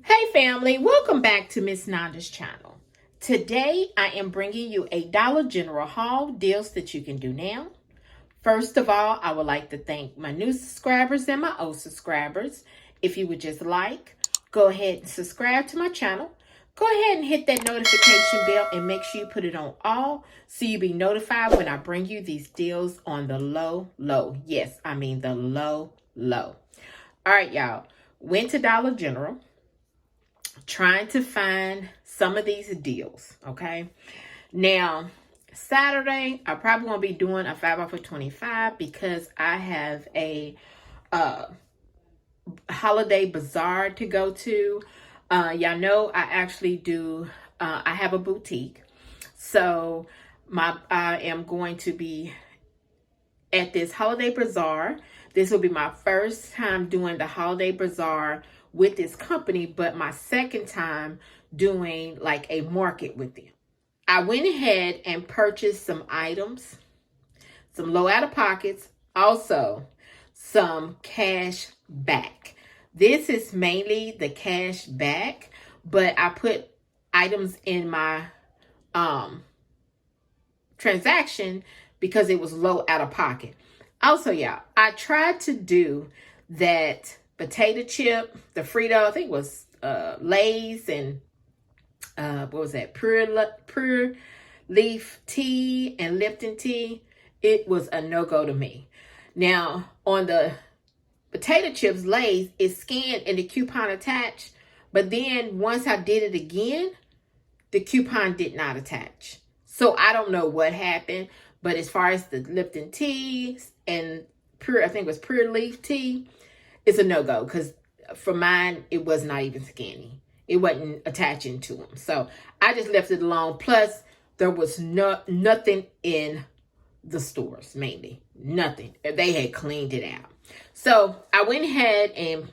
Hey family, welcome back to Miss Nanda's channel. Today I am bringing you a Dollar General haul deals that you can do now. First of all, I would like to thank my new subscribers and my old subscribers. If you would just go ahead and subscribe to my channel. Go ahead and hit that notification bell and make sure you put it on all so you'll be notified when I bring you these deals on the low. Yes, I mean the low. All right, y'all. Went to Dollar General trying to find some of these deals, okay? Now, Saturday, I probably won't be doing a 5 off of 25 because I have a holiday bazaar to go to. Y'all know I actually do, I have a boutique. So, I am going to be at this holiday bazaar. This will be my first time doing the holiday bazaar with this company, but my second time doing like a market with them. I went ahead and purchased some items, some low out of pockets, also some cash back. This is mainly the cash back, but I put items in my transaction because it was low out of pocket. Also, y'all, I tried to do that potato chip, the Frito, I think it was Lay's and what was that? Pure Leaf tea and Lipton tea. It was a no-go to me. Now, on the potato chips, Lay's, it scanned and the coupon attached. But then once I did it again, the coupon did not attach. So I don't know what happened. But as far as the Lipton tea and I think it was Pure Leaf tea, it's a no-go because for mine, it was not even scanning. It wasn't attaching to them. So I just left it alone. Plus, there was nothing in the stores, mainly. Nothing. They had cleaned it out. So I went ahead and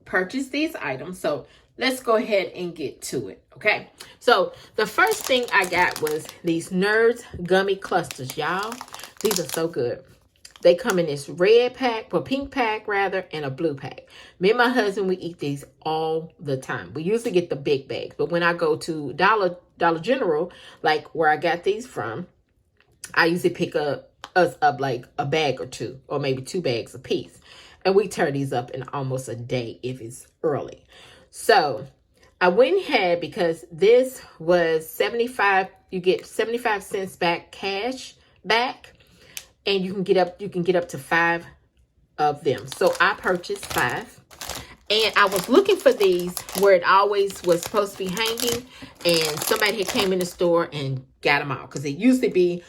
purchased these items. So let's go ahead and get to it, okay? So the first thing I got was these Nerds Gummy Clusters, y'all. These are so good. They come in this red pack, or pink pack rather, and a blue pack. Me and my husband, we eat these all the time. We usually get the big bags, but when I go to Dollar General, like where I got these from, I usually pick us up like a bag or two, or maybe 2 bags a piece. And we tear these up in almost a day if it's early. So I went ahead because this was 75, you get 75 cents back cash back. And you can get up to 5 of them. So I purchased 5. And I was looking for these where it always was supposed to be hanging. And somebody had came in the store and got them out. Because it used to be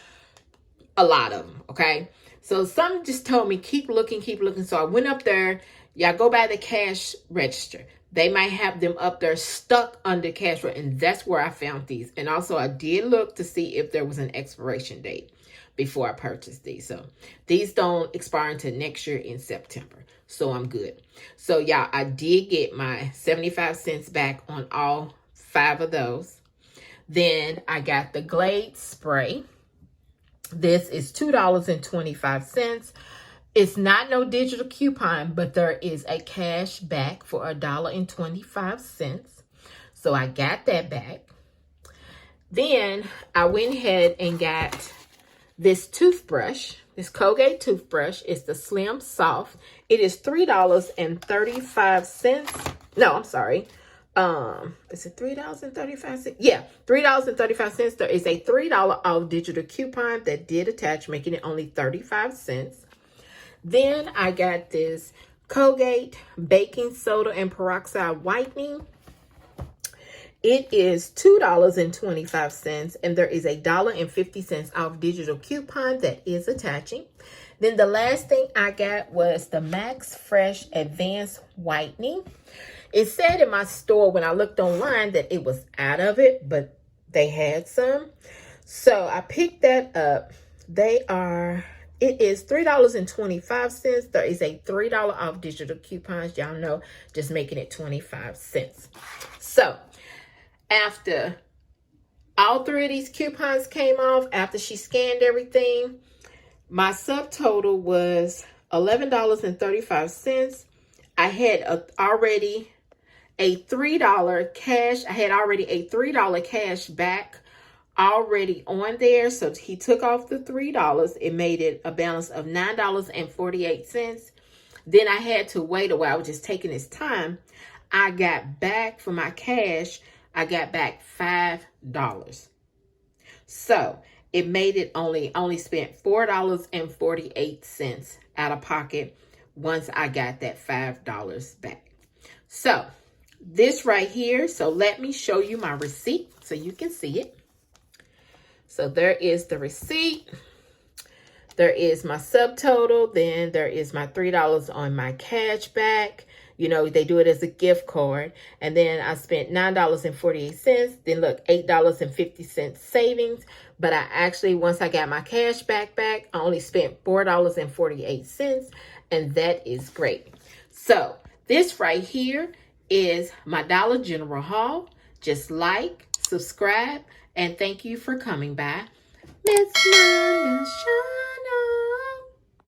a lot of them. Okay. So some just told me, keep looking. So I went up there. Y'all go by the cash register. They might have them up there stuck under cash register. And that's where I found these. And also I did look to see if there was an expiration date before I purchased these. So these don't expire until next year in September. So I'm good. So y'all, I did get my 75 cents back on all 5 of those. Then I got the Glade spray. This is $2.25. It's not no digital coupon, but there is a cash back for $1.25. So I got that back. Then I went ahead and got this toothbrush, this Colgate toothbrush. Is the Slim Soft. It is $3.35. No, I'm sorry. Is it $3.35? Yeah, $3.35. There is a $3 off digital coupon that did attach, making it only 35 cents. Then I got this Colgate baking soda and peroxide whitening. It is $2.25, and there is $1.50 off digital coupon that is attaching. Then the last thing I got was the Max Fresh Advanced Whitening. It said in my store when I looked online that it was out of it, but they had some. So I picked that up. It is $3.25. There is a $3 off digital coupons. Y'all know, just making it 25 cents. So after all 3 of these coupons came off, after she scanned everything, my subtotal was $11.35. I had already a $3 cash. I had already a $3 cash back already on there. So he took off the $3. It made it a balance of $9.48. Then I had to wait a while. I was just taking his time. I got back for my cash. I got back $5. So it made it only spent $4.48 out of pocket once I got that $5 back. So this right here. So let me show you my receipt so you can see it. So there is the receipt. There is my subtotal. Then there is my $3 on my cash back. You know, they do it as a gift card. And then I spent $9.48. Then look, $8.50 savings. But I actually, once I got my cash back, I only spent $4.48. And that is great. So this right here is my Dollar General haul. Just like, subscribe, and thank you for coming by. Miss